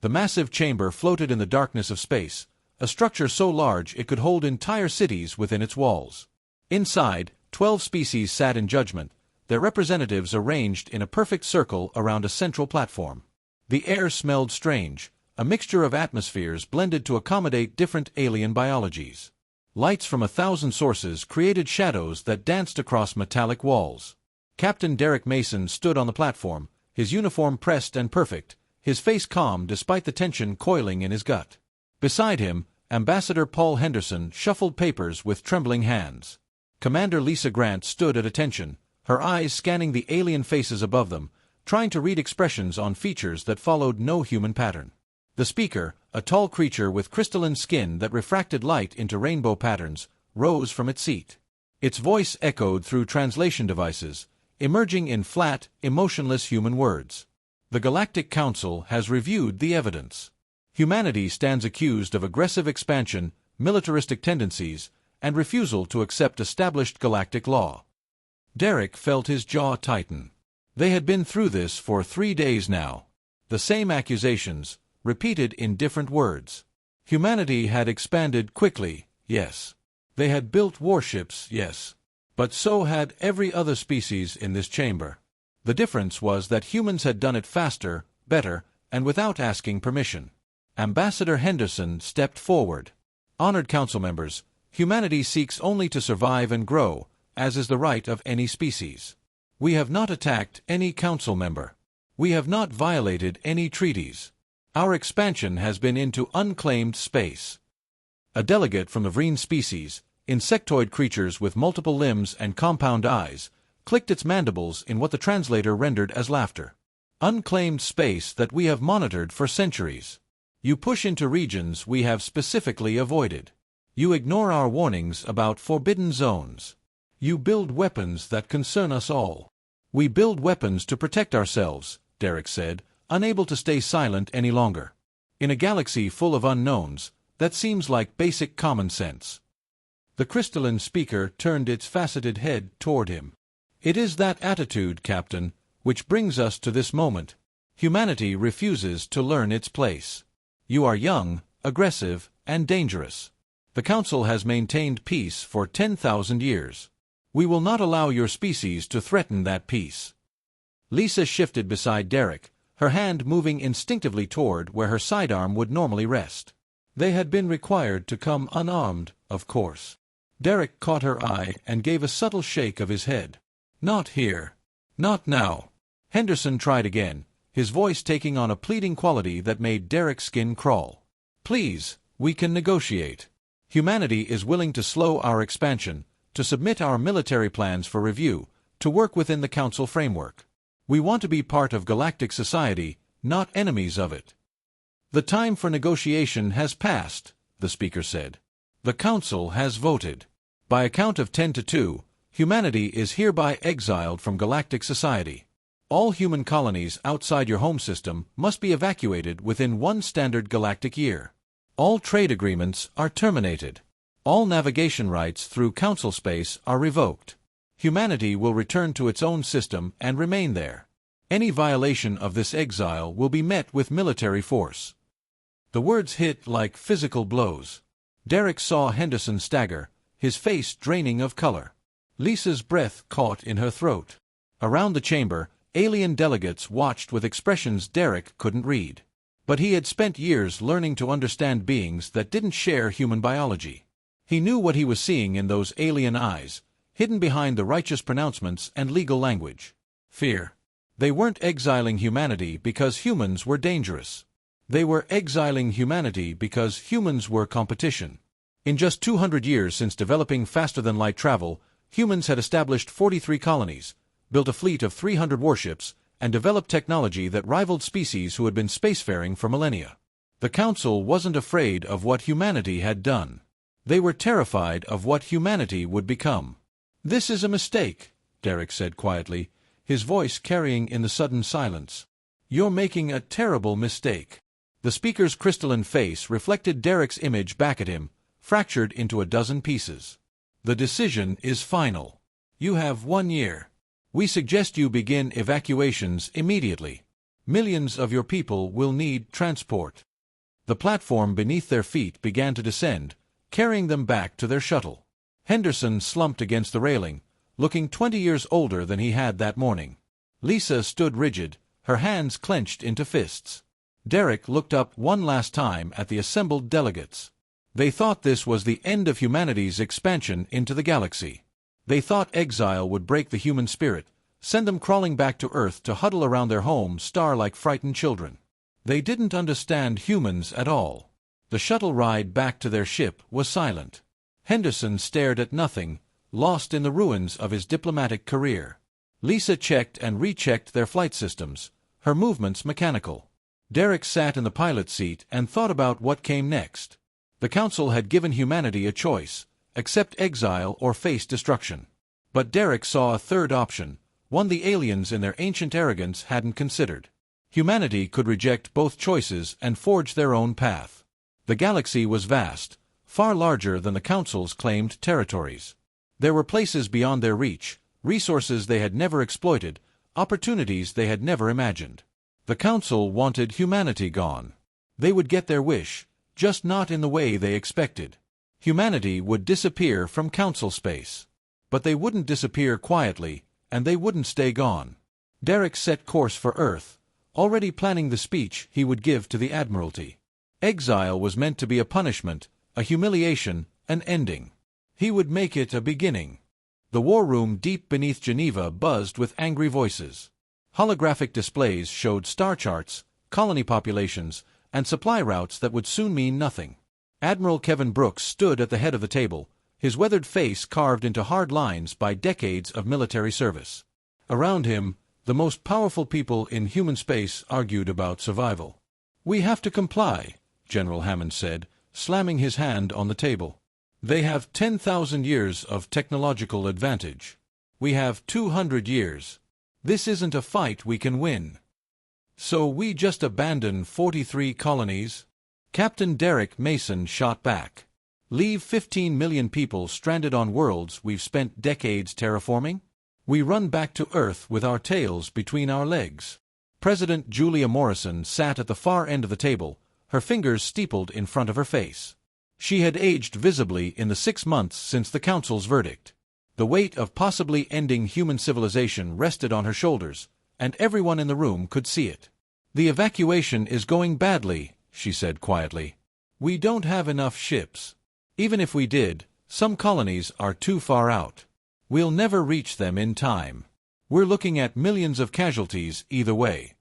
The massive chamber floated in the darkness of space, a structure so large it could hold entire cities within its walls. Inside, 12 species sat in judgment, their representatives arranged in a perfect circle around a central platform. The air smelled strange, a mixture of atmospheres blended to accommodate different alien biologies. Lights from 1,000 sources created shadows that danced across metallic walls. Captain Derek Mason stood on the platform, his uniform pressed and perfect, his face calm despite the tension coiling in his gut. Beside him, Ambassador Paul Henderson shuffled papers with trembling hands. Commander Lisa Grant stood at attention, her eyes scanning the alien faces above them, trying to read expressions on features that followed no human pattern. The speaker, a tall creature with crystalline skin that refracted light into rainbow patterns, rose from its seat. Its voice echoed through translation devices, emerging in flat, emotionless human words. The Galactic Council has reviewed the evidence. Humanity stands accused of aggressive expansion, militaristic tendencies, and refusal to accept established galactic law. Derek felt his jaw tighten. They had been through this for 3 days now. The same accusations, repeated in different words. Humanity had expanded quickly, yes. They had built warships, yes. But so had every other species in this chamber. The difference was that humans had done it faster, better, and without asking permission. Ambassador Henderson stepped forward. Honored council members, humanity seeks only to survive and grow, as is the right of any species. We have not attacked any council member. We have not violated any treaties. Our expansion has been into unclaimed space. A delegate from the Vreen species, insectoid creatures with multiple limbs and compound eyes, clicked its mandibles in what the translator rendered as laughter. Unclaimed space that we have monitored for centuries. You push into regions we have specifically avoided. You ignore our warnings about forbidden zones. You build weapons that concern us all. We build weapons to protect ourselves, Derek said, unable to stay silent any longer. In a galaxy full of unknowns, that seems like basic common sense. The crystalline speaker turned its faceted head toward him. It is that attitude, Captain, which brings us to this moment. Humanity refuses to learn its place. You are young, aggressive, and dangerous. The Council has maintained peace for 10,000 years. We will not allow your species to threaten that peace. Lisa shifted beside Derek, her hand moving instinctively toward where her sidearm would normally rest. They had been required to come unarmed, of course. Derek caught her eye and gave a subtle shake of his head. Not here. Not now. Henderson tried again, his voice taking on a pleading quality that made Derek's skin crawl. Please, we can negotiate. Humanity is willing to slow our expansion, to submit our military plans for review, to work within the Council framework. We want to be part of galactic society, not enemies of it. The time for negotiation has passed, the speaker said. The Council has voted. By a count of 10 to 2, humanity is hereby exiled from galactic society. All human colonies outside your home system must be evacuated within 1 standard galactic year. All trade agreements are terminated. All navigation rights through Council space are revoked. Humanity will return to its own system and remain there. Any violation of this exile will be met with military force. The words hit like physical blows. Derek saw Henderson stagger, his face draining of color. Lisa's breath caught in her throat. Around the chamber, alien delegates watched with expressions Derek couldn't read. But he had spent years learning to understand beings that didn't share human biology. He knew what he was seeing in those alien eyes, hidden behind the righteous pronouncements and legal language. Fear. They weren't exiling humanity because humans were dangerous. They were exiling humanity because humans were competition. In just 200 years since developing faster-than-light travel, humans had established 43 colonies, built a fleet of 300 warships, and developed technology that rivaled species who had been spacefaring for millennia. The Council wasn't afraid of what humanity had done. They were terrified of what humanity would become. This is a mistake, Derek said quietly, his voice carrying in the sudden silence. You're making a terrible mistake. The speaker's crystalline face reflected Derek's image back at him, fractured into a dozen pieces. The decision is final. You have 1 year. We suggest you begin evacuations immediately. Millions of your people will need transport. The platform beneath their feet began to descend, carrying them back to their shuttle. Henderson slumped against the railing, looking 20 years older than he had that morning. Lisa stood rigid, her hands clenched into fists. Derek looked up one last time at the assembled delegates. They thought this was the end of humanity's expansion into the galaxy. They thought exile would break the human spirit, send them crawling back to Earth to huddle around their home star like frightened children. They didn't understand humans at all. The shuttle ride back to their ship was silent. Henderson stared at nothing, lost in the ruins of his diplomatic career. Lisa checked and rechecked their flight systems, her movements mechanical. Derek sat in the pilot's seat and thought about what came next. The Council had given humanity a choice: accept exile or face destruction. But Derek saw a third option, one the aliens in their ancient arrogance hadn't considered. Humanity could reject both choices and forge their own path. The galaxy was vast, far larger than the Council's claimed territories. There were places beyond their reach, resources they had never exploited, opportunities they had never imagined. The Council wanted humanity gone. They would get their wish, just not in the way they expected. Humanity would disappear from Council space. But they wouldn't disappear quietly, and they wouldn't stay gone. Derek set course for Earth, already planning the speech he would give to the Admiralty. Exile was meant to be a punishment, a humiliation, an ending. He would make it a beginning. The war room deep beneath Geneva buzzed with angry voices. Holographic displays showed star charts, colony populations, and supply routes that would soon mean nothing. Admiral Kevin Brooks stood at the head of the table, his weathered face carved into hard lines by decades of military service. Around him, the most powerful people in human space argued about survival. "We have to comply," General Hammond said, slamming his hand on the table. "They have 10,000 years of technological advantage. We have 200 years. This isn't a fight we can win. So we just abandon 43 colonies?" Captain Derek Mason shot back. "Leave 15 million people stranded on worlds we've spent decades terraforming? We run back to Earth with our tails between our legs." President Julia Morrison sat at the far end of the table, her fingers steepled in front of her face. She had aged visibly in the 6 months since the Council's verdict. The weight of possibly ending human civilization rested on her shoulders, and everyone in the room could see it. "The evacuation is going badly," she said quietly. "We don't have enough ships. Even if we did, some colonies are too far out. We'll never reach them in time. We're looking at millions of casualties either way."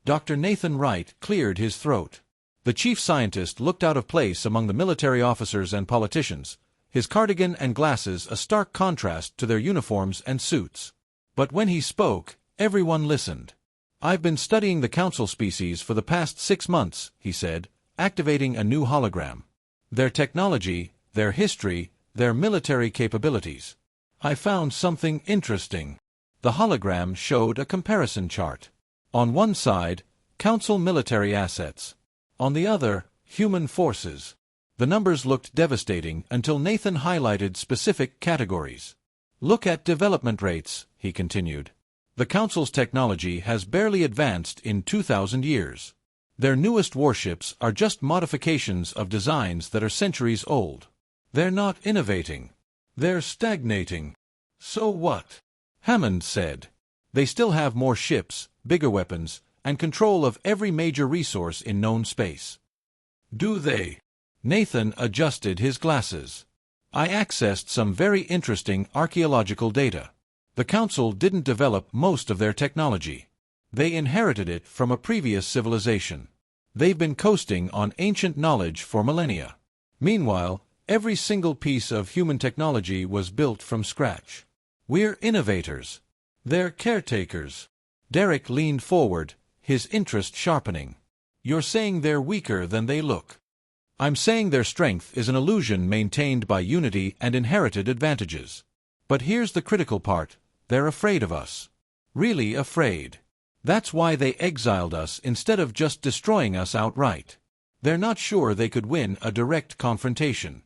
Dr. Nathan Wright cleared his throat. The chief scientist looked out of place among the military officers and politicians, his cardigan and glasses a stark contrast to their uniforms and suits. But when he spoke, everyone listened. "I've been studying the Council species for the past 6 months," he said, activating a new hologram. "Their technology, their history, their military capabilities. I found something interesting." The hologram showed a comparison chart. On one side, Council military assets. On the other, human forces. The numbers looked devastating until Nathan highlighted specific categories. "Look at development rates," he continued. "The Council's technology has barely advanced in 2,000 years. Their newest warships are just modifications of designs that are centuries old. They're not innovating. They're stagnating." "So what?" Hammond said. "They still have more ships, bigger weapons, and control of every major resource in known space." "Do they?" Nathan adjusted his glasses. "I accessed some very interesting archaeological data. The Council didn't develop most of their technology. They inherited it from a previous civilization. They've been coasting on ancient knowledge for millennia. Meanwhile, every single piece of human technology was built from scratch. We're innovators. They're caretakers." Derek leaned forward, his interest sharpening. "You're saying they're weaker than they look." "I'm saying their strength is an illusion maintained by unity and inherited advantages. But here's the critical part: they're afraid of us. Really afraid. That's why they exiled us instead of just destroying us outright. They're not sure they could win a direct confrontation."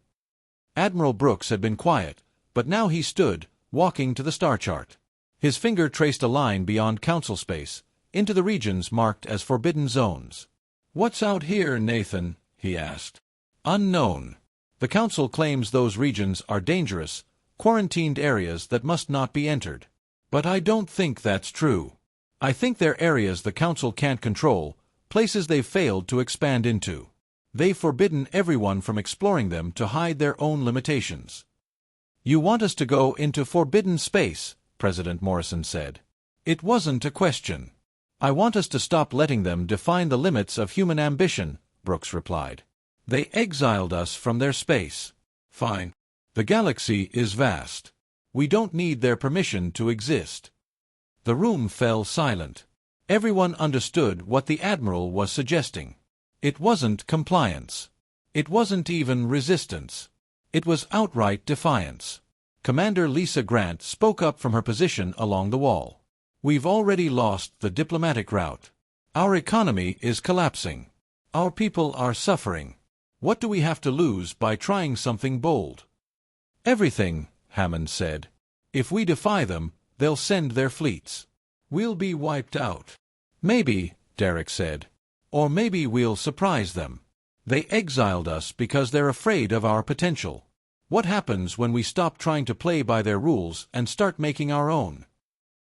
Admiral Brooks had been quiet, but now he stood, walking to the star chart. His finger traced a line beyond Council space, into the regions marked as forbidden zones. "What's out here, Nathan?" he asked. "Unknown. The Council claims those regions are dangerous, quarantined areas that must not be entered. But I don't think that's true. I think they're areas the Council can't control, places they've failed to expand into. They've forbidden everyone from exploring them to hide their own limitations." "You want us to go into forbidden space," President Morrison said. "It wasn't a question. I want us to stop letting them define the limits of human ambition," Brooks replied. "They exiled us from their space." "Fine. The galaxy is vast. We don't need their permission to exist." The room fell silent. Everyone understood what the Admiral was suggesting. It wasn't compliance. It wasn't even resistance. It was outright defiance. Commander Lisa Grant spoke up from her position along the wall. "We've already lost the diplomatic route. Our economy is collapsing. Our people are suffering. What do we have to lose by trying something bold?" "Everything," Hammond said. "If we defy them, they'll send their fleets. We'll be wiped out." "Maybe," Derek said. "Or maybe we'll surprise them. They exiled us because they're afraid of our potential. What happens when we stop trying to play by their rules and start making our own?"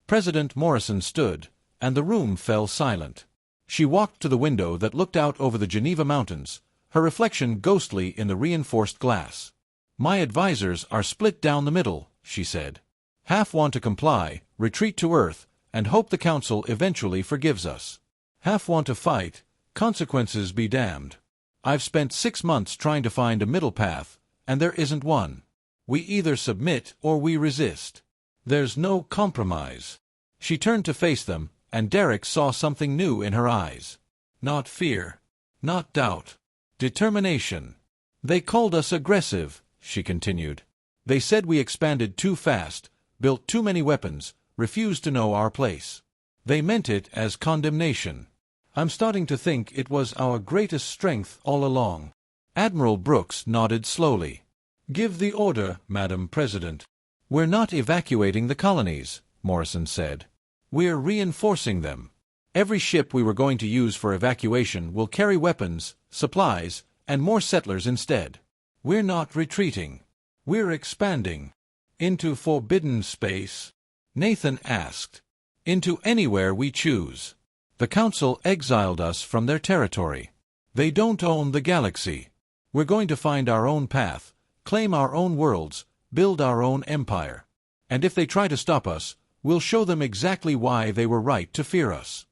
President Morrison stood, and the room fell silent. She walked to the window that looked out over the Geneva Mountains, her reflection ghostly in the reinforced glass. "My advisors are split down the middle," she said. "Half want to comply, retreat to Earth, and hope the Council eventually forgives us. Half want to fight, consequences be damned. I've spent 6 months trying to find a middle path, and there isn't one. We either submit or we resist. There's no compromise." She turned to face them, and Derek saw something new in her eyes. Not fear. Not doubt. Determination. "They called us aggressive," she continued. "They said we expanded too fast, built too many weapons, refused to know our place. They meant it as condemnation. I'm starting to think it was our greatest strength all along." Admiral Brooks nodded slowly. "Give the order, Madam President." "We're not evacuating the colonies," Morrison said. "We're reinforcing them. Every ship we were going to use for evacuation will carry weapons, supplies, and more settlers instead. We're not retreating. We're expanding." "Into forbidden space?" Nathan asked. "Into anywhere we choose. The Council exiled us from their territory. They don't own the galaxy. We're going to find our own path, claim our own worlds, build our own empire. And if they try to stop us, we'll show them exactly why they were right to fear us."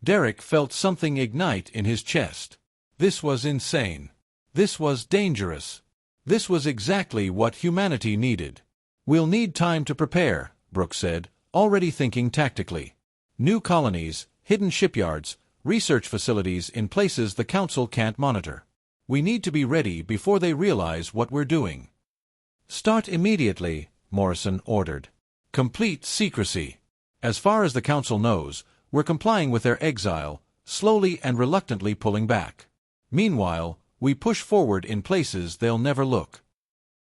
Derek felt something ignite in his chest. This was insane. This was dangerous. This was exactly what humanity needed. "We'll need time to prepare," Brooks said, already thinking tactically. "New colonies, hidden shipyards, research facilities in places the Council can't monitor. We need to be ready before they realize what we're doing." "Start immediately," Morrison ordered. "Complete secrecy. As far as the Council knows, we're complying with their exile, slowly and reluctantly pulling back. Meanwhile, we push forward in places they'll never look."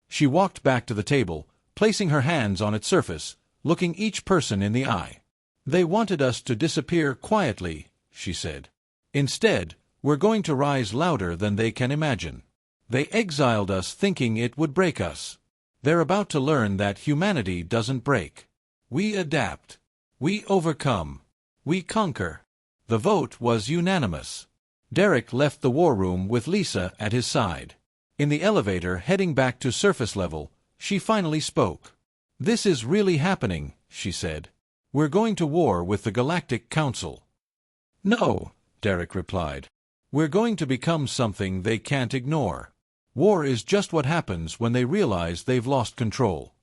She walked back to the table, placing her hands on its surface, looking each person in the eye. "They wanted us to disappear quietly," she said. "Instead, we're going to rise louder than they can imagine. They exiled us thinking it would break us. They're about to learn that humanity doesn't break. We adapt. We overcome. We conquer." The vote was unanimous. Derek left the war room with Lisa at his side. In the elevator heading back to surface level, she finally spoke. "This is really happening," she said. "We're going to war with the Galactic Council." "No," Derek replied. "We're going to become something they can't ignore. War is just what happens when they realize they've lost control."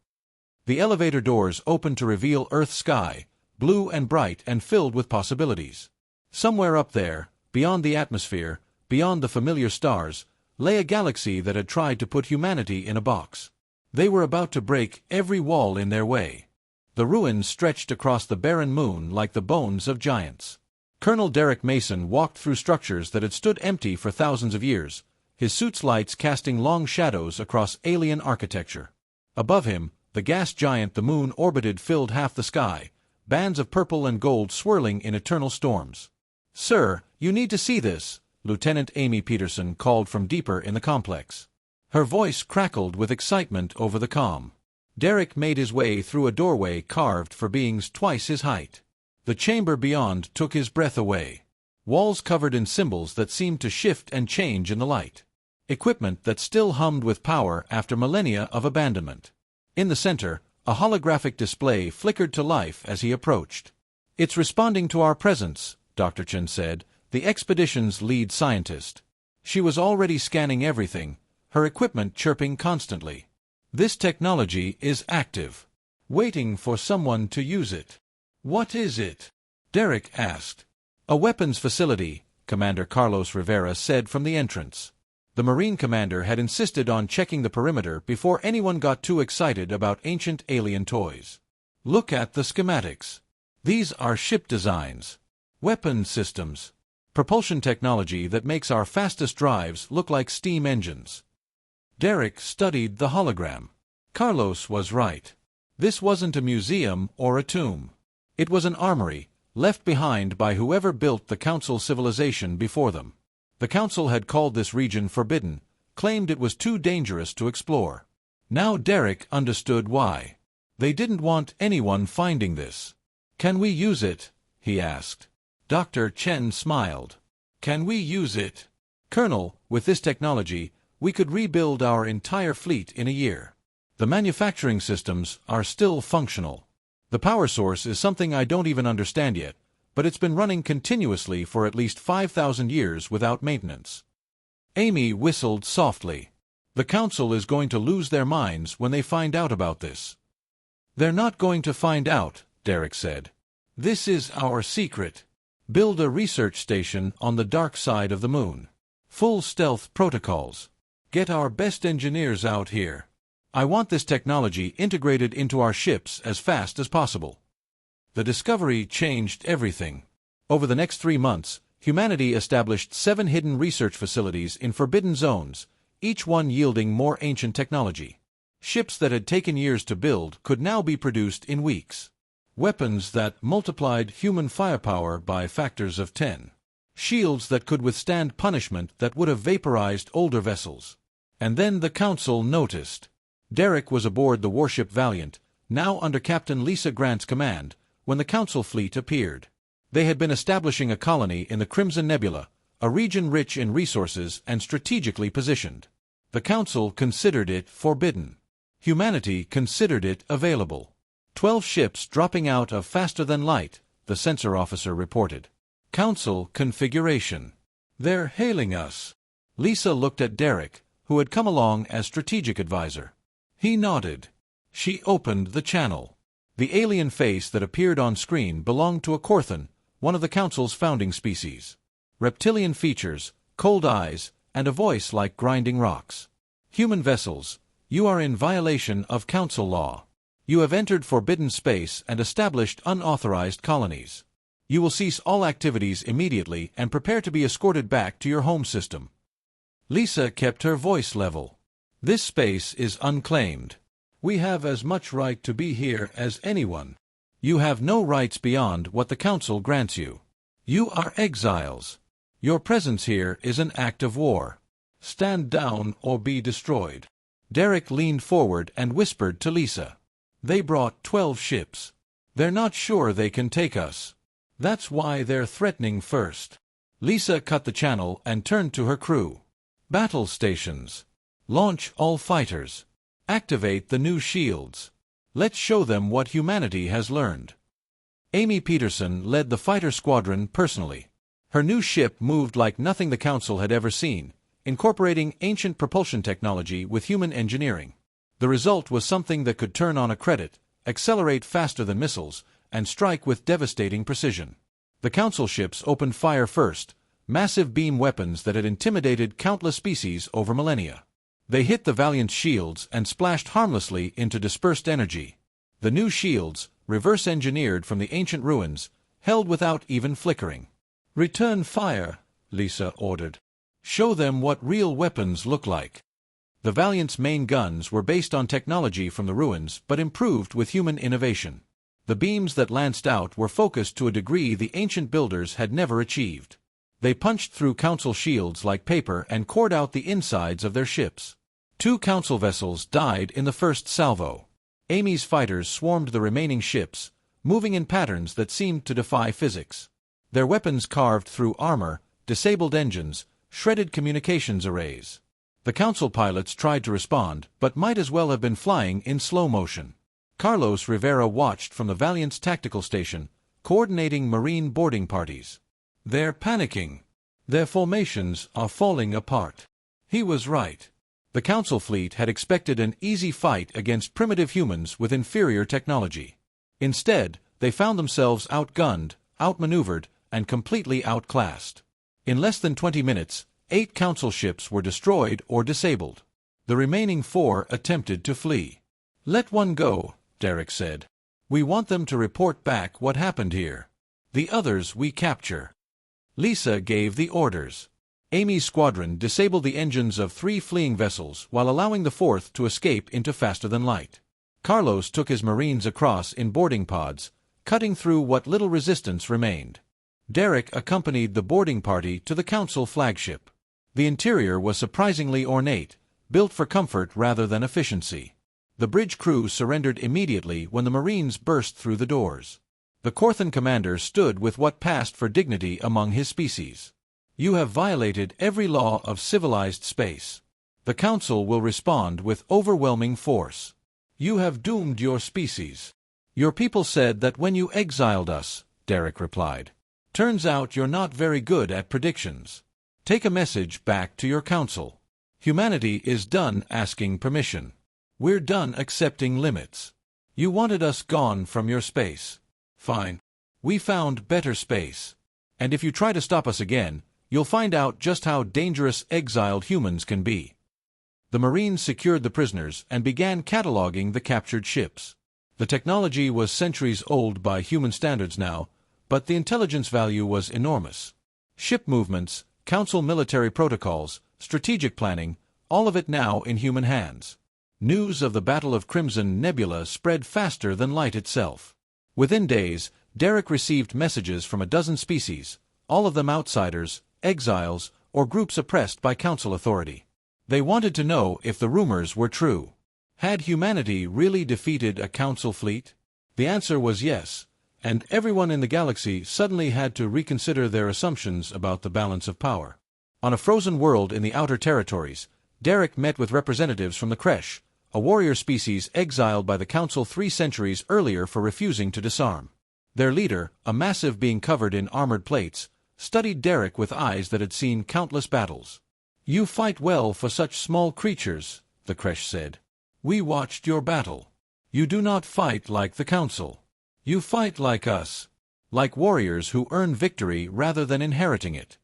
The elevator doors opened to reveal Earth's sky, blue and bright and filled with possibilities. Somewhere up there, beyond the atmosphere, beyond the familiar stars, lay a galaxy that had tried to put humanity in a box. They were about to break every wall in their way. The ruins stretched across the barren moon like the bones of giants. Colonel Derek Mason walked through structures that had stood empty for thousands of years, his suit's lights casting long shadows across alien architecture. Above him, the gas giant the moon orbited filled half the sky, bands of purple and gold swirling in eternal storms. "Sir, you need to see this," Lieutenant Amy Peterson called from deeper in the complex. Her voice crackled with excitement over the comm. Derek made his way through a doorway carved for beings twice his height. The chamber beyond took his breath away. Walls covered in symbols that seemed to shift and change in the light. Equipment that still hummed with power after millennia of abandonment. In the center, a holographic display flickered to life as he approached. "It's responding to our presence," Dr. Chen said, the expedition's lead scientist. She was already scanning everything, her equipment chirping constantly. "This technology is active. Waiting for someone to use it." "What is it?" Derek asked. "A weapons facility," Commander Carlos Rivera said from the entrance. The Marine commander had insisted on checking the perimeter before anyone got too excited about ancient alien toys. "Look at the schematics. These are ship designs. Weapons systems. Propulsion technology that makes our fastest drives look like steam engines." Derek studied the hologram. Carlos was right. This wasn't a museum or a tomb. It was an armory, left behind by whoever built the Council civilization before them. The Council had called this region forbidden, claimed it was too dangerous to explore. Now Derek understood why. They didn't want anyone finding this. "Can we use it?" he asked. Dr. Chen smiled. "Can we use it? Colonel, with this technology, we could rebuild our entire fleet in a year. The manufacturing systems are still functional. The power source is something I don't even understand yet, but it's been running continuously for at least 5,000 years without maintenance." Amy whistled softly. "The Council is going to lose their minds when they find out about this." "They're not going to find out," Derek said. "This is our secret. Build a research station on the dark side of the moon. Full stealth protocols. Get our best engineers out here. I want this technology integrated into our ships as fast as possible." The discovery changed everything. Over the next 3 months, humanity established 7 hidden research facilities in forbidden zones, each one yielding more ancient technology. Ships that had taken years to build could now be produced in weeks. Weapons that multiplied human firepower by factors of 10. Shields that could withstand punishment that would have vaporized older vessels. And then the Council noticed. Derek was aboard the warship Valiant, now under Captain Lisa Grant's command, when the Council fleet appeared. They had been establishing a colony in the Crimson Nebula, a region rich in resources and strategically positioned. The Council considered it forbidden. Humanity considered it available. 12 ships dropping out of faster than light, the sensor officer reported. Council configuration. "They're hailing us." Lisa looked at Derek, who had come along as strategic advisor. He nodded. She opened the channel. The alien face that appeared on screen belonged to a Corthan, one of the Council's founding species. Reptilian features, cold eyes, and a voice like grinding rocks. "Human vessels, you are in violation of Council law. You have entered forbidden space and established unauthorized colonies. You will cease all activities immediately and prepare to be escorted back to your home system." Lisa kept her voice level. "This space is unclaimed. We have as much right to be here as anyone. You have no rights beyond what the Council grants you. You are exiles. Your presence here is an act of war. Stand down or be destroyed." Derek leaned forward and whispered to Lisa. "They brought 12 ships. They're not sure they can take us. That's why they're threatening first." Lisa cut the channel and turned to her crew. "Battle stations. Launch all fighters. Activate the new shields. Let's show them what humanity has learned." Amy Peterson led the fighter squadron personally. Her new ship moved like nothing the Council had ever seen, incorporating ancient propulsion technology with human engineering. The result was something that could turn on a credit, accelerate faster than missiles, and strike with devastating precision. The Council ships opened fire first, massive beam weapons that had intimidated countless species over millennia. They hit the Valiant's shields and splashed harmlessly into dispersed energy. The new shields, reverse-engineered from the ancient ruins, held without even flickering. "Return fire," Lisa ordered. "Show them what real weapons look like." The Valiant's main guns were based on technology from the ruins but improved with human innovation. The beams that lanced out were focused to a degree the ancient builders had never achieved. They punched through Council shields like paper and cored out the insides of their ships. 2 Council vessels died in the first salvo. Amy's fighters swarmed the remaining ships, moving in patterns that seemed to defy physics. Their weapons carved through armor, disabled engines, shredded communications arrays. The Council pilots tried to respond, but might as well have been flying in slow motion. Carlos Rivera watched from the Valiant's tactical station, coordinating Marine boarding parties. They're panicking. Their formations are falling apart. He was right. The Council fleet had expected an easy fight against primitive humans with inferior technology. Instead, they found themselves outgunned, outmaneuvered, and completely outclassed. In less than 20 minutes, 8 Council ships were destroyed or disabled. The remaining 4 attempted to flee. "Let one go," Derek said. "We want them to report back what happened here. The others we capture." Lisa gave the orders. Amy's squadron disabled the engines of 3 fleeing vessels while allowing the 4th to escape into faster-than-light. Carlos took his Marines across in boarding pods, cutting through what little resistance remained. Derek accompanied the boarding party to the Council flagship. The interior was surprisingly ornate, built for comfort rather than efficiency. The bridge crew surrendered immediately when the Marines burst through the doors. The Corthan commander stood with what passed for dignity among his species. "You have violated every law of civilized space. The Council will respond with overwhelming force. You have doomed your species." "Your people said that when you exiled us," Derek replied. "Turns out you're not very good at predictions. Take a message back to your Council. Humanity is done asking permission. We're done accepting limits. You wanted us gone from your space. Fine. We found better space. And if you try to stop us again, you'll find out just how dangerous exiled humans can be." The Marines secured the prisoners and began cataloging the captured ships. The technology was centuries old by human standards now, but the intelligence value was enormous. Ship movements, Council military protocols, strategic planning, all of it now in human hands. News of the Battle of Crimson Nebula spread faster than light itself. Within days, Derek received messages from a dozen species, all of them outsiders, exiles, or groups oppressed by Council authority. They wanted to know if the rumors were true. Had humanity really defeated a Council fleet? The answer was yes, and everyone in the galaxy suddenly had to reconsider their assumptions about the balance of power. On a frozen world in the Outer Territories, Derek met with representatives from the Kresh, a warrior species exiled by the Council 3 centuries earlier for refusing to disarm. Their leader, a massive being covered in armored plates, studied Derek with eyes that had seen countless battles. "You fight well for such small creatures," the Kresh said. "We watched your battle. You do not fight like the Council. You fight like us. Like warriors who earn victory rather than inheriting it."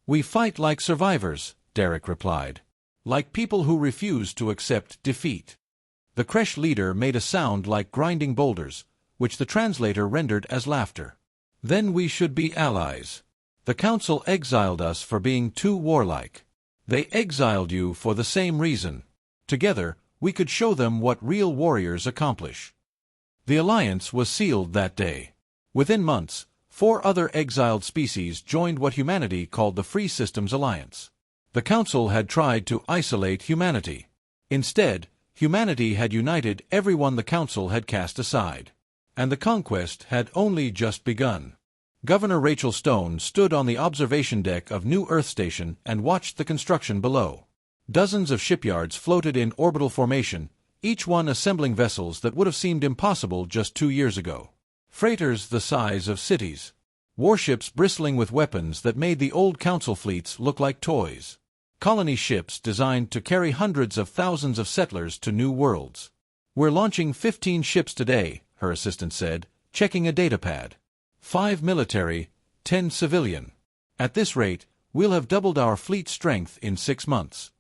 "We fight like survivors," Derek replied. "Like people who refuse to accept defeat." The Kresh leader made a sound like grinding boulders, which the translator rendered as laughter. "Then we should be allies. The Council exiled us for being too warlike. They exiled you for the same reason. Together, we could show them what real warriors accomplish." The alliance was sealed that day. Within months, 4 other exiled species joined what humanity called the Free Systems Alliance. The Council had tried to isolate humanity. Instead, humanity had united everyone the Council had cast aside. And the conquest had only just begun. Governor Rachel Stone stood on the observation deck of New Earth Station and watched the construction below. Dozens of shipyards floated in orbital formation, each one assembling vessels that would have seemed impossible just 2 years ago. Freighters the size of cities. Warships bristling with weapons that made the old Council fleets look like toys. Colony ships designed to carry hundreds of thousands of settlers to new worlds. "We're launching 15 ships today," her assistant said, checking a datapad. 5 military, 10 civilian. "At this rate, we'll have doubled our fleet strength in 6 months."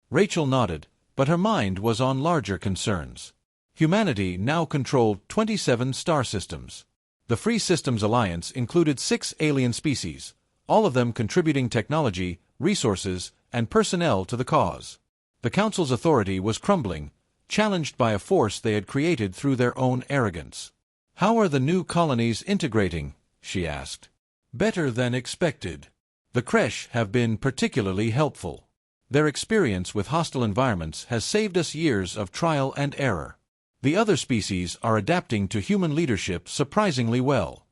Rachel nodded, but her mind was on larger concerns. Humanity now controlled 27 star systems. The Free Systems Alliance included 6 alien species, all of them contributing technology, resources, and personnel to the cause. The Council's authority was crumbling, challenged by a force they had created through their own arrogance. "How are the new colonies integrating?" she asked. "Better than expected. The Kresh have been particularly helpful. Their experience with hostile environments has saved us years of trial and error. The other species are adapting to human leadership surprisingly well."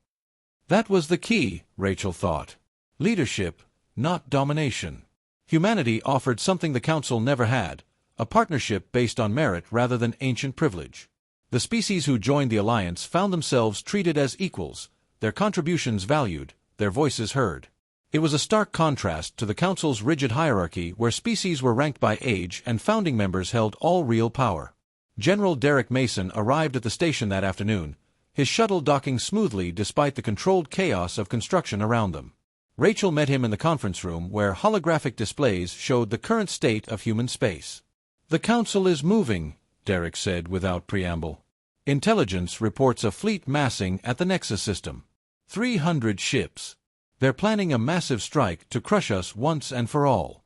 That was the key, Rachel thought. Leadership, not domination. Humanity offered something the Council never had, a partnership based on merit rather than ancient privilege. The species who joined the alliance found themselves treated as equals, their contributions valued, their voices heard. It was a stark contrast to the Council's rigid hierarchy where species were ranked by age and founding members held all real power. General Derek Mason arrived at the station that afternoon, his shuttle docking smoothly despite the controlled chaos of construction around them. Rachel met him in the conference room where holographic displays showed the current state of human space. "The Council is moving," Derek said without preamble. "Intelligence reports a fleet massing at the Nexus system. 300 ships. They're planning a massive strike to crush us once and for all."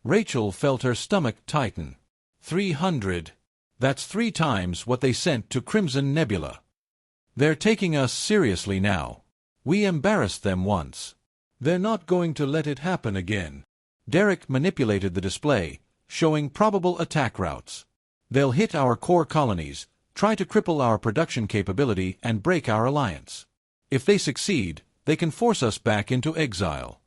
Rachel felt her stomach tighten. 300. That's 3 times what they sent to Crimson Nebula. They're taking us seriously now. We embarrassed them once. They're not going to let it happen again. Derek manipulated the display, showing probable attack routes. They'll hit our core colonies, try to cripple our production capability and break our alliance. If they succeed, they can force us back into exile.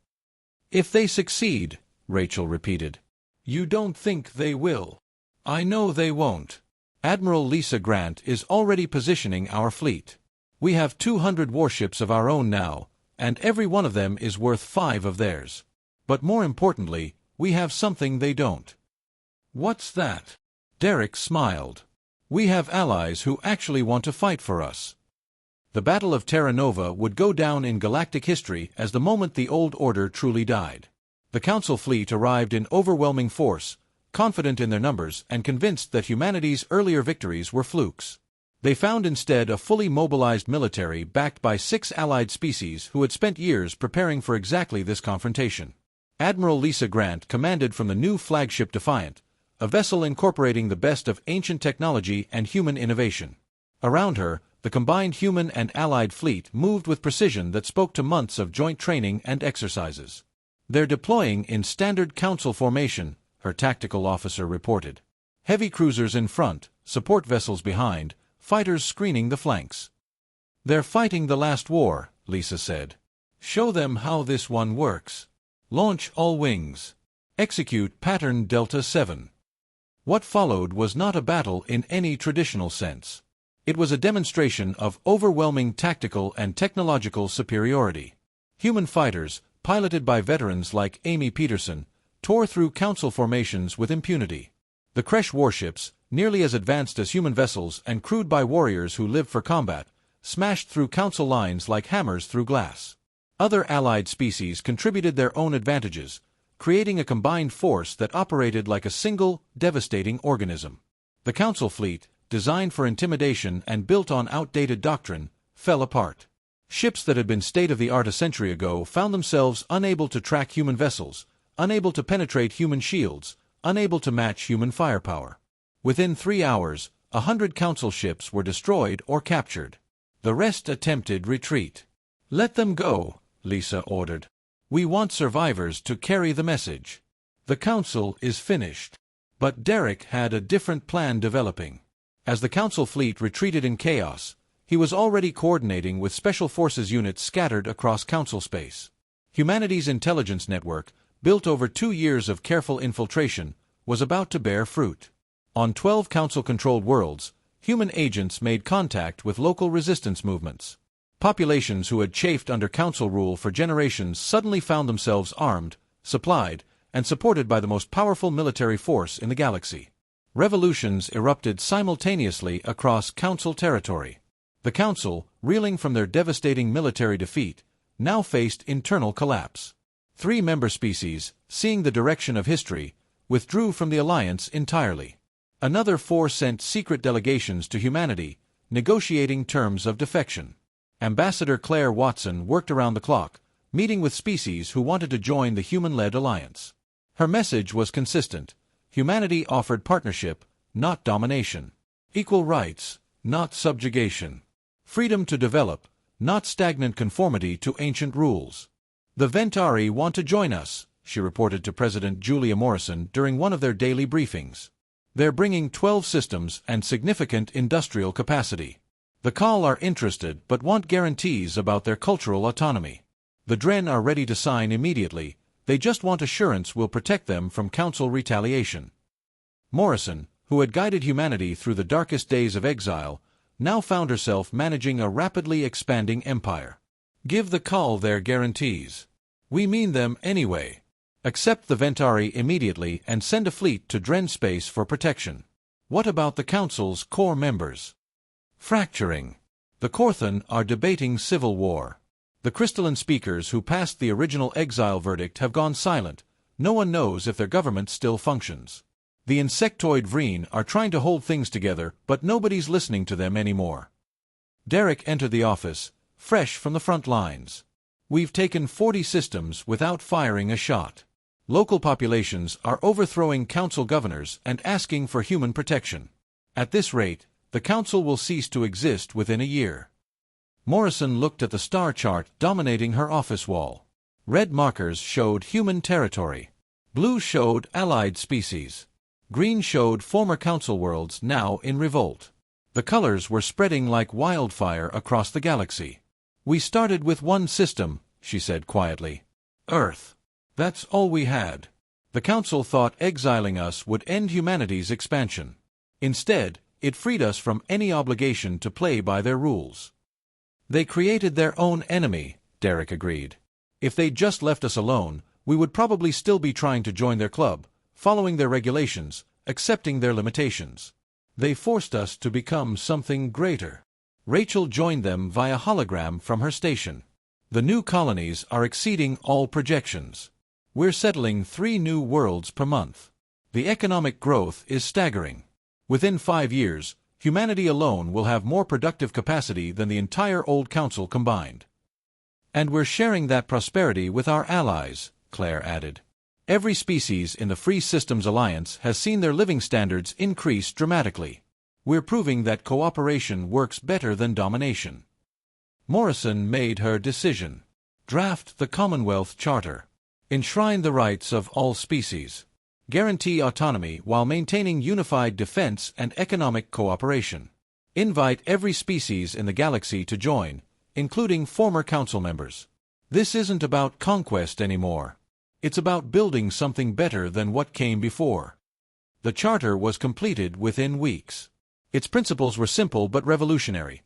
"If they succeed," Rachel repeated. "You don't think they will?" "I know they won't. Admiral Lisa Grant is already positioning our fleet. We have 200 warships of our own now, and every one of them is worth 5 of theirs. But more importantly, we have something they don't." "What's that?" Derek smiled. "We have allies who actually want to fight for us." The Battle of Terra Nova would go down in galactic history as the moment the Old Order truly died. The Council fleet arrived in overwhelming force, confident in their numbers and convinced that humanity's earlier victories were flukes. They found instead a fully mobilized military backed by 6 allied species who had spent years preparing for exactly this confrontation. Admiral Lisa Grant commanded from the new flagship Defiant, a vessel incorporating the best of ancient technology and human innovation. Around her, the combined human and allied fleet moved with precision that spoke to months of joint training and exercises. "They're deploying in standard Council formation," her tactical officer reported. "Heavy cruisers in front, support vessels behind, fighters screening the flanks." "They're fighting the last war," Lisa said. "Show them how this one works. Launch all wings. Execute pattern Delta 7. What followed was not a battle in any traditional sense. It was a demonstration of overwhelming tactical and technological superiority. Human fighters, piloted by veterans like Amy Peterson, tore through Council formations with impunity. The Kresh warships, nearly as advanced as human vessels and crewed by warriors who lived for combat, smashed through Council lines like hammers through glass. Other allied species contributed their own advantages, creating a combined force that operated like a single, devastating organism. The Council fleet, designed for intimidation and built on outdated doctrine, fell apart. Ships that had been state-of-the-art a century ago found themselves unable to track human vessels, unable to penetrate human shields, unable to match human firepower. Within 3 hours, 100 Council ships were destroyed or captured. The rest attempted retreat. "Let them go," Lisa ordered. "We want survivors to carry the message. The Council is finished." But Derek had a different plan developing. As the Council fleet retreated in chaos, he was already coordinating with Special Forces units scattered across Council space. Humanity's intelligence network, built over 2 years of careful infiltration, was about to bear fruit. On 12 Council-controlled worlds, human agents made contact with local resistance movements. Populations who had chafed under Council rule for generations suddenly found themselves armed, supplied, and supported by the most powerful military force in the galaxy. Revolutions erupted simultaneously across Council territory. The Council, reeling from their devastating military defeat, now faced internal collapse. 3 member species, seeing the direction of history, withdrew from the alliance entirely. Another 4 sent secret delegations to humanity, negotiating terms of defection. Ambassador Claire Watson worked around the clock, meeting with species who wanted to join the human-led alliance. Her message was consistent. Humanity offered partnership, not domination. Equal rights, not subjugation. Freedom to develop, not stagnant conformity to ancient rules. The Ventari want to join us, she reported to President Julia Morrison during one of their daily briefings. They're bringing 12 systems and significant industrial capacity. The Kal are interested but want guarantees about their cultural autonomy. The Dren are ready to sign immediately, they just want assurance we'll protect them from Council retaliation. Morrison, who had guided humanity through the darkest days of exile, now found herself managing a rapidly expanding empire. Give the Kal their guarantees. We mean them anyway. Accept the Ventari immediately and send a fleet to Dren space for protection. What about the Council's core members? Fracturing. The Korthan are debating civil war. The crystalline speakers who passed the original exile verdict have gone silent. No one knows if their government still functions. The insectoid Vreen are trying to hold things together, but nobody's listening to them anymore. Derek entered the office, fresh from the front lines. We've taken 40 systems without firing a shot. Local populations are overthrowing council governors and asking for human protection. At this rate, the council will cease to exist within a year. Morrison looked at the star chart dominating her office wall. Red markers showed human territory. Blue showed allied species. Green showed former council worlds now in revolt. The colors were spreading like wildfire across the galaxy. We started with one system, she said quietly. Earth. That's all we had. The council thought exiling us would end humanity's expansion. Instead, it freed us from any obligation to play by their rules. They created their own enemy, Derek agreed. If they'd just left us alone, we would probably still be trying to join their club, following their regulations, accepting their limitations. They forced us to become something greater. Rachel joined them via hologram from her station. The new colonies are exceeding all projections. We're settling 3 new worlds per month. The economic growth is staggering. Within 5 years, humanity alone will have more productive capacity than the entire old council combined. And we're sharing that prosperity with our allies, Claire added. Every species in the Free Systems Alliance has seen their living standards increase dramatically. We're proving that cooperation works better than domination. Morrison made her decision. Draft the Commonwealth Charter. Enshrine the rights of all species. Guarantee autonomy while maintaining unified defense and economic cooperation. Invite every species in the galaxy to join, including former council members. This isn't about conquest anymore. It's about building something better than what came before. The charter was completed within weeks. Its principles were simple but revolutionary.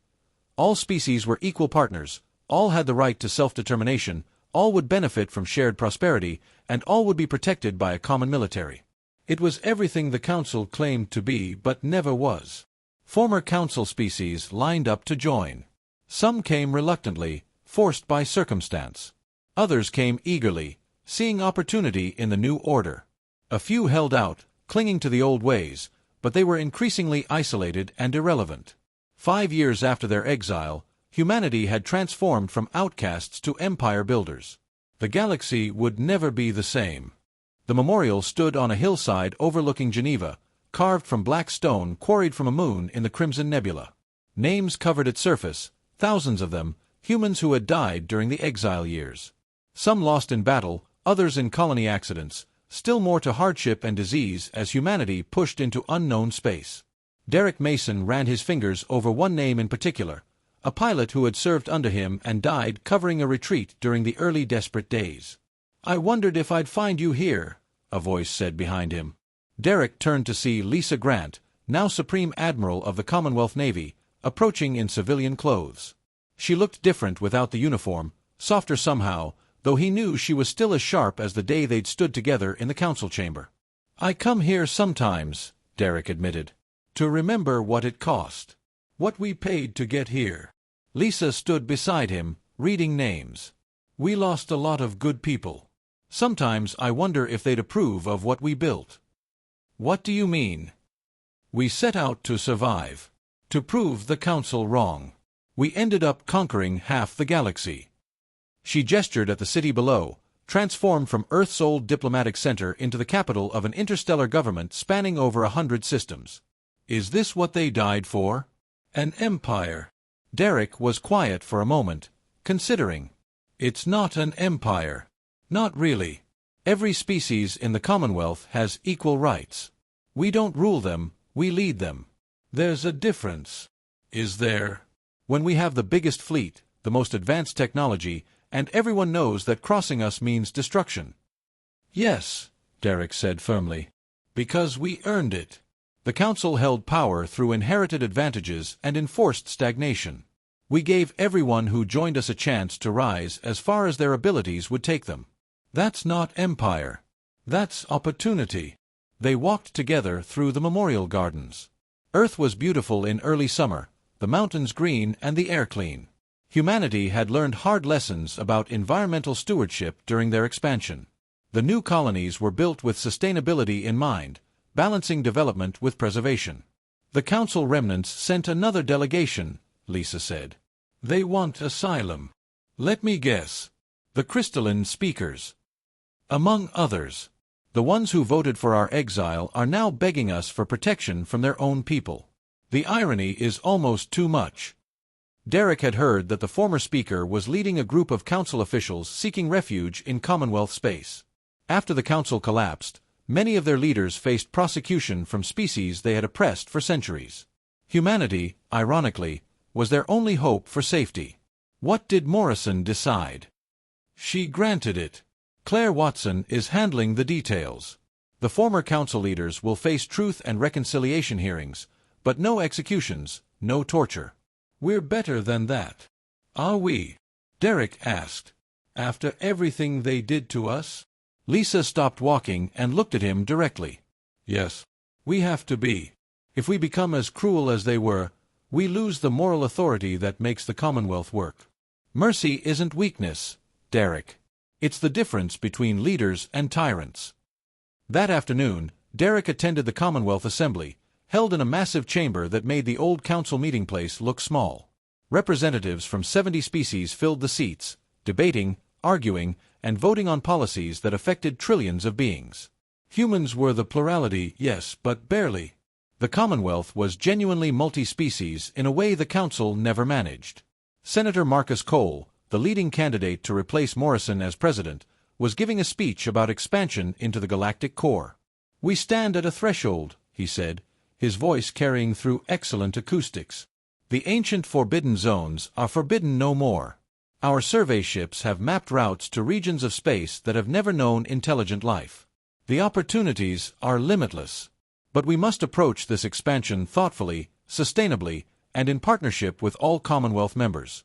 All species were equal partners, all had the right to self-determination, all would benefit from shared prosperity, and all would be protected by a common military. It was everything the Council claimed to be but never was. Former Council species lined up to join. Some came reluctantly, forced by circumstance. Others came eagerly, seeing opportunity in the new order. A few held out, clinging to the old ways, but they were increasingly isolated and irrelevant. 5 years after their exile, humanity had transformed from outcasts to empire builders. The galaxy would never be the same. The memorial stood on a hillside overlooking Geneva, carved from black stone quarried from a moon in the Crimson Nebula. Names covered its surface, thousands of them, humans who had died during the exile years. Some lost in battle, others in colony accidents, still more to hardship and disease as humanity pushed into unknown space. Derek Mason ran his fingers over one name in particular, a pilot who had served under him and died covering a retreat during the early desperate days. "I wondered if I'd find you here," a voice said behind him. Derek turned to see Lisa Grant, now Supreme Admiral of the Commonwealth Navy, approaching in civilian clothes. She looked different without the uniform, softer somehow, though he knew she was still as sharp as the day they'd stood together in the council chamber. "I come here sometimes," Derek admitted, "to remember what it cost. What we paid to get here." Lisa stood beside him, reading names. "We lost a lot of good people. Sometimes I wonder if they'd approve of what we built." "What do you mean?" "We set out to survive. To prove the council wrong. We ended up conquering half the galaxy." She gestured at the city below, transformed from Earth's old diplomatic center into the capital of an interstellar government spanning over 100 systems. "Is this what they died for? An empire?" Derek was quiet for a moment, considering. It's not an empire. Not really. Every species in the Commonwealth has equal rights. We don't rule them, we lead them. There's a difference. Is there? When we have the biggest fleet, the most advanced technology, and everyone knows that crossing us means destruction. Yes, Derek said firmly. Because we earned it. The Council held power through inherited advantages and enforced stagnation. We gave everyone who joined us a chance to rise as far as their abilities would take them. That's not empire. That's opportunity. They walked together through the memorial gardens. Earth was beautiful in early summer, the mountains green and the air clean. Humanity had learned hard lessons about environmental stewardship during their expansion. The new colonies were built with sustainability in mind, balancing development with preservation. The Council remnants sent another delegation, Lisa said. They want asylum. Let me guess. The crystalline speakers. Among others. The ones who voted for our exile are now begging us for protection from their own people. The irony is almost too much. Derek had heard that the former speaker was leading a group of council officials seeking refuge in Commonwealth space. After the council collapsed, many of their leaders faced prosecution from species they had oppressed for centuries. Humanity, ironically, was their only hope for safety. What did Morrison decide? She granted it. Claire Watson is handling the details. The former council leaders will face truth and reconciliation hearings, but no executions, no torture. We're better than that. Are we? Derek asked. After everything they did to us? Lisa stopped walking and looked at him directly. Yes. We have to be. If we become as cruel as they were, we lose the moral authority that makes the Commonwealth work. Mercy isn't weakness, Derek. It's the difference between leaders and tyrants. That afternoon, Derek attended the Commonwealth Assembly, held in a massive chamber that made the old council meeting place look small. Representatives from 70 species filled the seats, debating, arguing, and voting on policies that affected trillions of beings. Humans were the plurality, yes, but barely. The Commonwealth was genuinely multi-species in a way the Council never managed. Senator Marcus Cole, the leading candidate to replace Morrison as president, was giving a speech about expansion into the galactic core. We stand at a threshold, he said, his voice carrying through excellent acoustics. The ancient forbidden zones are forbidden no more. Our survey ships have mapped routes to regions of space that have never known intelligent life. The opportunities are limitless. But we must approach this expansion thoughtfully, sustainably, and in partnership with all Commonwealth members.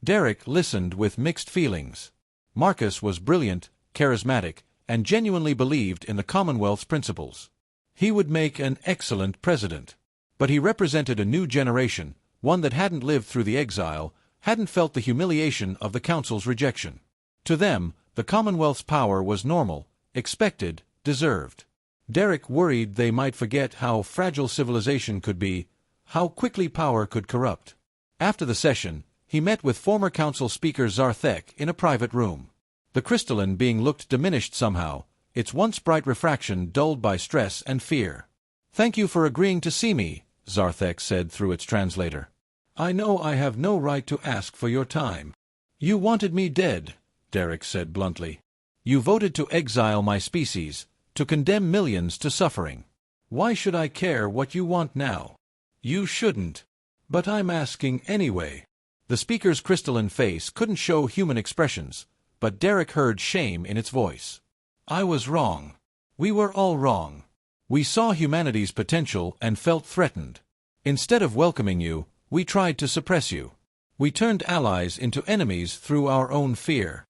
Derek listened with mixed feelings. Marcus was brilliant, charismatic, and genuinely believed in the Commonwealth's principles. He would make an excellent president. But he represented a new generation, one that hadn't lived through the exile, hadn't felt the humiliation of the Council's rejection. To them, the Commonwealth's power was normal, expected, deserved. Derek worried they might forget how fragile civilization could be, how quickly power could corrupt. After the session, he met with former Council Speaker Zarthek in a private room. The crystalline being looked diminished somehow, its once bright refraction dulled by stress and fear. "Thank you for agreeing to see me," Zarthek said through its translator. "I know I have no right to ask for your time." "You wanted me dead," Derek said bluntly. "You voted to exile my species, to condemn millions to suffering. Why should I care what you want now?" "You shouldn't. But I'm asking anyway." The speaker's crystalline face couldn't show human expressions, but Derek heard shame in its voice. "I was wrong. We were all wrong. We saw humanity's potential and felt threatened. Instead of welcoming you, we tried to suppress you. We turned allies into enemies through our own fear."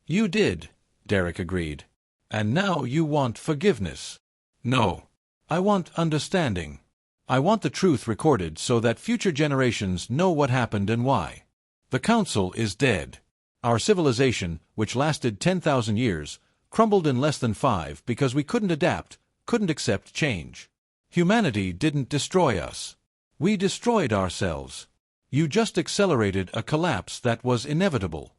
"You did," Derek agreed. "And now you want forgiveness." "No. I want understanding. I want the truth recorded so that future generations know what happened and why. The Council is dead. Our civilization, which lasted 10,000 years, crumbled in less than 5 because we couldn't adapt, couldn't accept change. Humanity didn't destroy us. We destroyed ourselves. You just accelerated a collapse that was inevitable."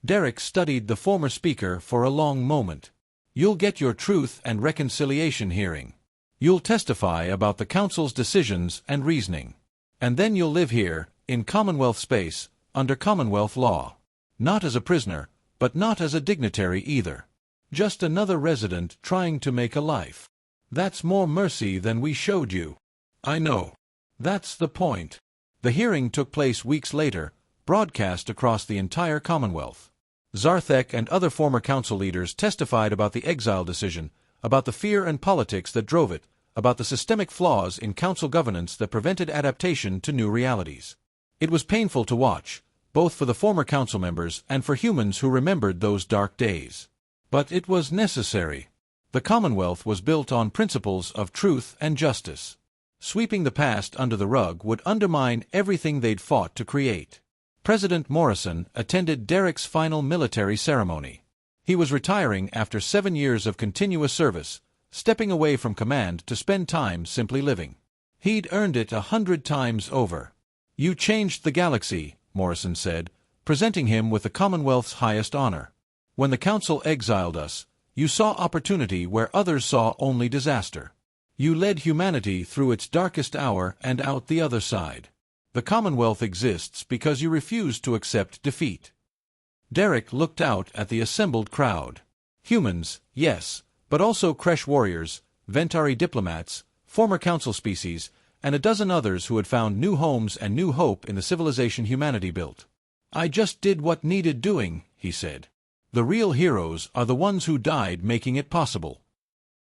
Derek studied the former speaker for a long moment. "You'll get your truth and reconciliation hearing. You'll testify about the Council's decisions and reasoning. And then you'll live here, in Commonwealth space, under Commonwealth law. Not as a prisoner, but not as a dignitary either. Just another resident trying to make a life. That's more mercy than we showed you. I know. That's the point. The hearing took place weeks later, broadcast across the entire Commonwealth. Zarthek and other former council leaders testified about the exile decision, about the fear and politics that drove it, about the systemic flaws in council governance that prevented adaptation to new realities. It was painful to watch, both for the former council members and for humans who remembered those dark days. But it was necessary. The Commonwealth was built on principles of truth and justice. Sweeping the past under the rug would undermine everything they'd fought to create. President Morrison attended Derek's final military ceremony. He was retiring after 7 years of continuous service, stepping away from command to spend time simply living. He'd earned it 100 times over. You changed the galaxy, Morrison said, presenting him with the Commonwealth's highest honor. When the Council exiled us, you saw opportunity where others saw only disaster. You led humanity through its darkest hour and out the other side. The Commonwealth exists because you refused to accept defeat. Derek looked out at the assembled crowd. Humans, yes, but also Kresh warriors, Ventari diplomats, former council species, and a dozen others who had found new homes and new hope in the civilization humanity built. I just did what needed doing, he said. The real heroes are the ones who died making it possible.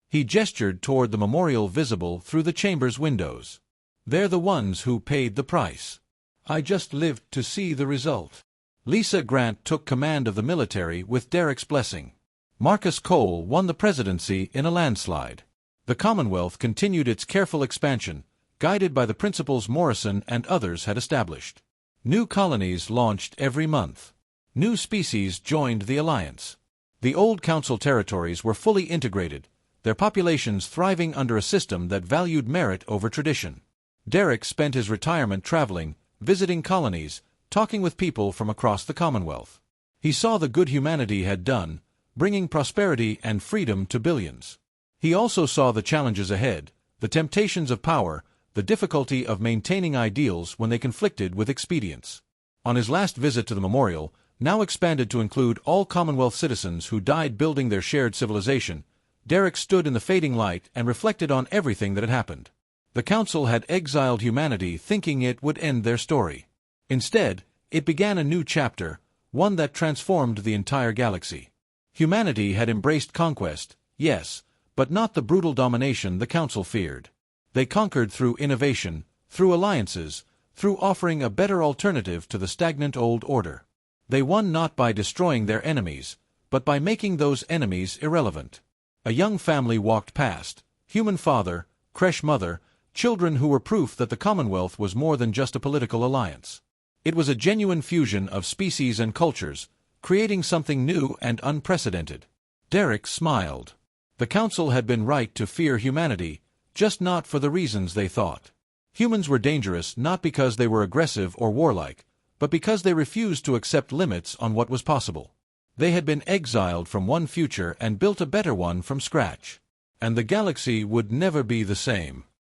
He gestured toward the memorial visible through the chamber's windows. They're the ones who paid the price. I just lived to see the result. Lisa Grant took command of the military with Derek's blessing. Marcus Cole won the presidency in a landslide. The Commonwealth continued its careful expansion, guided by the principles Morrison and others had established. New colonies launched every month. New species joined the alliance. The old council territories were fully integrated, their populations thriving under a system that valued merit over tradition. Derek spent his retirement traveling, visiting colonies, talking with people from across the Commonwealth. He saw the good humanity had done, bringing prosperity and freedom to billions. He also saw the challenges ahead, the temptations of power, the difficulty of maintaining ideals when they conflicted with expedience. On his last visit to the memorial, now expanded to include all Commonwealth citizens who died building their shared civilization, Derek stood in the fading light and reflected on everything that had happened. The Council had exiled humanity thinking it would end their story. Instead, it began a new chapter, one that transformed the entire galaxy. Humanity had embraced conquest, yes, but not the brutal domination the Council feared. They conquered through innovation, through alliances, through offering a better alternative to the stagnant old order. They won not by destroying their enemies, but by making those enemies irrelevant. A young family walked past, human father, Kresh mother, children who were proof that the Commonwealth was more than just a political alliance. It was a genuine fusion of species and cultures, creating something new and unprecedented. Derek smiled. The Council had been right to fear humanity, just not for the reasons they thought. Humans were dangerous not because they were aggressive or warlike, but because they refused to accept limits on what was possible. They had been exiled from one future and built a better one from scratch. And the galaxy would never be the same.